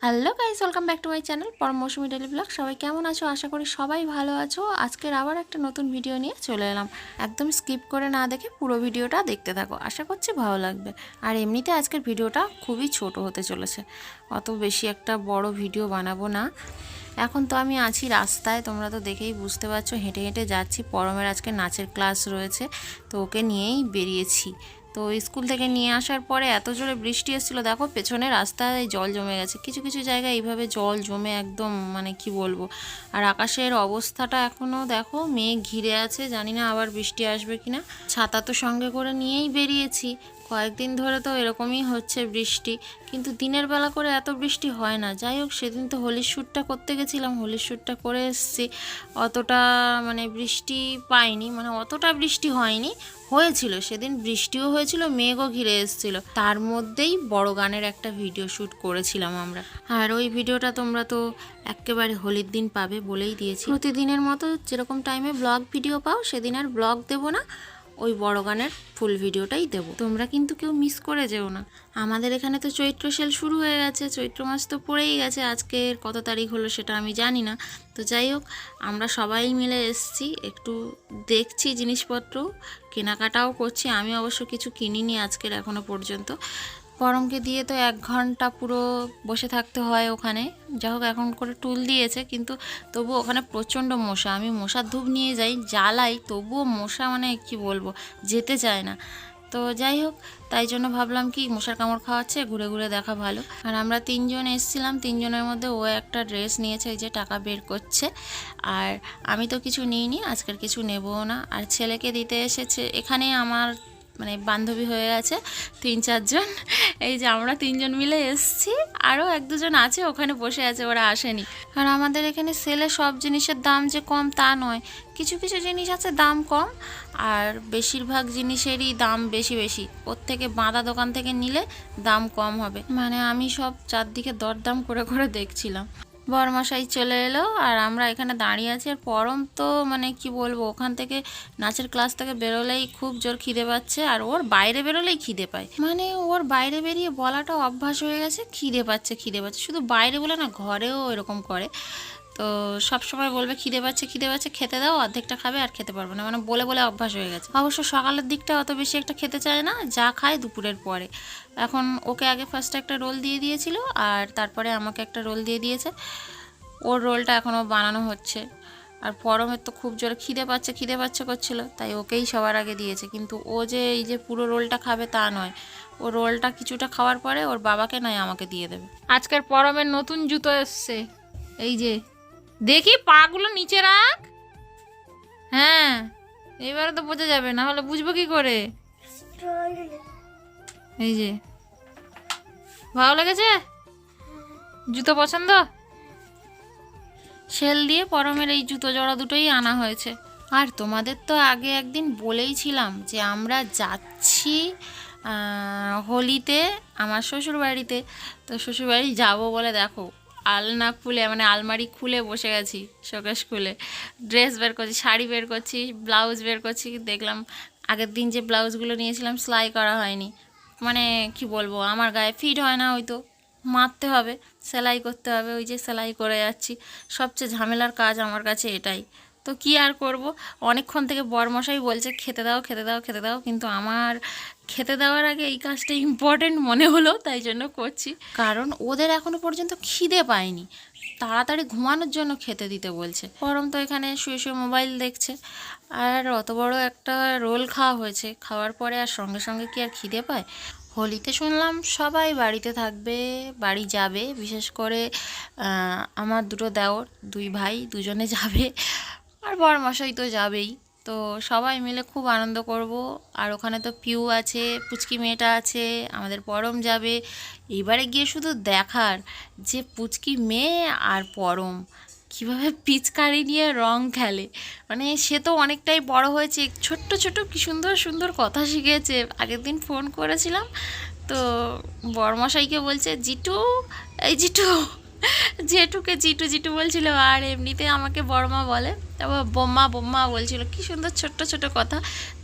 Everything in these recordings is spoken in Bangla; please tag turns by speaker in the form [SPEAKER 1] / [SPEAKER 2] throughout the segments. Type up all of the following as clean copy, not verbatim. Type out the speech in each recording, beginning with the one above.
[SPEAKER 1] Hello guys, welcome back to my channel Paromousumi daily vlog. সবাই কেমন আছো? আশা করি সবাই ভালো আছো। আজকের আবার একটা নতুন ভিডিও নিয়ে চলে এলাম। একদম স্কিপ করে না দেখে পুরো ভিডিওটা দেখতে থাকো, আশা করছি ভালো লাগবে। আর এমনিতে আজকের ভিডিওটা খুবই ছোট হতে চলেছে, অত বেশি একটা বড় ভিডিও বানাবো না। এখন তো আমি আছি রাস্তায়, তোমরা তো দেখেই বুঝতে পারছো, হেঁটে হেঁটে যাচ্ছি। পরমের আজকে নাচের ক্লাস রয়েছে, তো ওকে নিয়েই বেরিয়েছি। তো স্কুল থেকে নিয়ে আসার পরে এত জোরে বৃষ্টি এসেছিলো, দেখো পেছনে রাস্তায় জল জমে গেছে। কিছু কিছু জায়গায় এইভাবে জল জমে একদম মানে কি বলবো। আর আকাশের অবস্থাটা এখনও দেখো মেঘ ঘিরে আছে, জানি না আবার বৃষ্টি আসবে কিনা। ছাতা তো সঙ্গে করে নিয়েই বেরিয়েছি। কয়েকদিন ধরে তো এরকমই হচ্ছে বৃষ্টি, কিন্তু দিনের বেলা করে এত বৃষ্টি হয় না। যাই হোক, সেদিন তো হোলির শ্যুটটা করতে গেছিলাম, হোলির শ্যুটটা করে এসেছি। অতটা মানে বৃষ্টি পাইনি, মানে অতটা বৃষ্টি হয়নি। হয়েছিল সেদিন, বৃষ্টিও হয়েছিল, মেঘও ঘিরে এসেছিল। তার মধ্যেই বড় গানের একটা ভিডিও শ্যুট করেছিলাম আমরা। আর ওই ভিডিওটা তোমরা তো একেবারে হোলির দিন পাবে বলেই দিয়েছি। প্রতিদিনের মতো যেরকম টাইমে ব্লগ ভিডিও পাও, সেদিন আর ব্লগ দেবো না, ওই বড় গানের ফুল ভিডিওটাই দেবো। তোমরা কিন্তু কেউ মিস করে যেও না। আমাদের এখানে তো চৈত্র সেল শুরু হয়ে গেছে, চৈত্র মাস তো পড়েই গেছে। আজকের কত তারিখ হলো সেটা আমি জানি না। তো যাই হোক, আমরা সবাই মিলে এসেছি, একটু দেখছি জিনিসপত্র, কেনাকাটাও করছি। আমি অবশ্য কিছু কিনিনি আজকের এখনো পর্যন্ত। পরমকে দিয়ে তো 1 ঘন্টা পুরো বসে থাকতে হয় ওখানে। যা হোক, এখন করে টুল দিয়েছে, কিন্তু তবুও ওখানে প্রচণ্ড মশা। আমি মশার ধূপ নিয়ে যাই, জ্বালাই, তবুও মশা মানে কি বলবো, যেতে চায় না। তো যাই হোক, তাই জন্য ভাবলাম কি মশার কামড় খাওয়াচ্ছে, ঘুরে ঘুরে দেখা ভালো। আর আমরা 3জন এসেছিলাম, 3জনের মধ্যে ও একটা ড্রেস নিয়েছে, এই যে টাকা বের করছে। আর আমি তো কিছু নিইনি, আজকের কিছু নেবও না। আর ছেলেকে দিতে এসেছে এখানে আমার মানে বান্ধবী হয়ে গেছে 3-4 জন। এই যে আমরা 3জন মিলে এসেছি, আরও 1-2 জন আছে ওখানে বসে আছে, ওরা আসেনি। আর আমাদের এখানে সেলে সব জিনিসের দাম যে কম তা নয়, কিছু কিছু জিনিস আছে দাম কম, আর বেশিরভাগ জিনিসেরই দাম বেশি বেশি। ওর থেকে বাঁধা দোকান থেকে নিলে দাম কম হবে। মানে আমি সব চারদিকে দরদাম করে করে দেখছিলাম। বরমশাই চলে এলো আর আমরা এখানে দাঁড়িয়ে আছি। আর পরম তো মানে কি বলবো, ওখান থেকে নাচের ক্লাস থেকে বেরোলেই খুব জোর খিদে পাচ্ছে। আর ওর বাইরে বেরোলেই খিদে পায়, মানে ওর বাইরে বেরিয়ে বলাটা অভ্যাস হয়ে গেছে, খিদে পাচ্ছে খিদে পাচ্ছে। শুধু বাইরে বলে না, ঘরেও এরকম করে। তো সব সময় বলবে খিদে পাচ্ছে খিদে পাচ্ছে, খেতে দাও, অর্ধেকটা খাবে আর খেতে পারবে না, মানে বলে বলে অভ্যাস হয়ে গেছে। অবশ্য সকালের দিকটা অত বেশি একটা খেতে চায় না, যা খায় দুপুরের পরে। এখন ওকে আগে ফার্স্টে একটা রোল দিয়ে দিয়েছিল, আর তারপরে আমাকে একটা রোল দিয়ে দিয়েছে। ওর রোলটা এখনও বানানো হচ্ছে। আর পরমের তো খুব জোরে খিদে পাচ্ছে করছিল, তাই ওকেই সবার আগে দিয়েছে। কিন্তু ও যে এই যে পুরো রোলটা খাবে তা নয়, ও রোলটা কিছুটা খাওয়ার পরে ওর বাবাকে নয় আমাকে দিয়ে দেবে। আজকের পরমের নতুন জুতো এসছে, এই যে দেখি, পাগুলো নিচে রাখ। হ্যাঁ, এবারে তো বোঝা যাবে, না হলে বুঝবো কি করে। এই যে, ভালো লেগেছে জুতো? পছন্দ? সেল দিয়ে পরমের এই জুতো জোড়া দুটোই আনা হয়েছে। আর তোমাদের তো আগে একদিন বলেইছিলাম যে আমরা যাচ্ছি হোলিতে আমার শ্বশুর বাড়িতে। তো শ্বশুরবাড়ি যাবো বলে দেখো, আলনা খুলে মানে আলমারি খুলে বসে গেছি, শোকেস খুলে ড্রেস বের করছি, শাড়ি বের করছি, ব্লাউজ বের করছি। দেখলাম আগের দিন যে ব্লাউজগুলো নিয়েছিলাম সেলাই করা হয়নি। মানে কি বলবো, আমার গায়ে ফিট হয় না, ওই তো মারতে হবে, সেলাই করতে হবে, ওই যে সেলাই করে যাচ্ছি। সবচেয়ে ঝামেলার কাজ আমার কাছে এটাই। তো কি আর করব, অনেকক্ষণ থেকে বরমশাই বলছে খেতে দাও খেতে দাও খেতে দাও, কিন্তু আমার খেতে দেওয়ার আগে এই কাজটা ইম্পর্টেন্ট মনে হলো, তাই জন্য করছি। কারণ ওদের এখনো পর্যন্ত খিদে পায়নি, তাড়াতাড়ি ঘুমানোর জন্য খেতে দিতে বলছে। পরম তো এখানে শুয়ে শুয়ে মোবাইল দেখছে। আর অত বড় একটা রোল খাওয়া হয়েছে, খাওয়ার পরে আর সঙ্গে সঙ্গে কি আর খিদে পায়? হোলিতে শুনলাম সবাই বাড়িতে থাকবে, বাড়ি যাবে, বিশেষ করে আমার দুটো দেওর, 2 ভাই, দুজনে যাবে। আর বরমশাই তো যাবেই। তো সবাই মিলে খুব আনন্দ করব। আর ওখানে তো পিউ আছে, পুচকি মেয়েটা আছে, আমাদের পরম যাবে। এবারে গিয়ে শুধু দেখার যে পুচকি মেয়ে আর পরম কীভাবে পিচকারি নিয়ে রং খেলে। মানে সে তো অনেকটাই বড় হয়েছে, ছোট্ট ছোট কি সুন্দর সুন্দর কথা শিখেছে। আগের দিন ফোন করেছিলাম, তো বরমশাইকে বলছে জিটু, এই জিটু, জেঠুকে জিটু জিটু বলছিল, আর এমনিতে আমাকে বড়মা বলে, তারপর বোম্মা বোম্মা বলছিল, কি সুন্দর ছোট্ট ছোট কথা।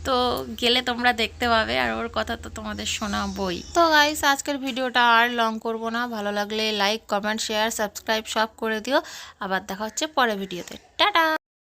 [SPEAKER 1] তো গেলে তোমরা দেখতে পাবে, আর ওর কথা তো তোমাদের শোনাবই। তো গাইস, আজকের ভিডিওটা আর লং করব না, ভালো লাগলে লাইক কমেন্ট শেয়ার সাবস্ক্রাইব সব করে দিও। আবার দেখা হচ্ছে পরের ভিডিওতে। টাটা।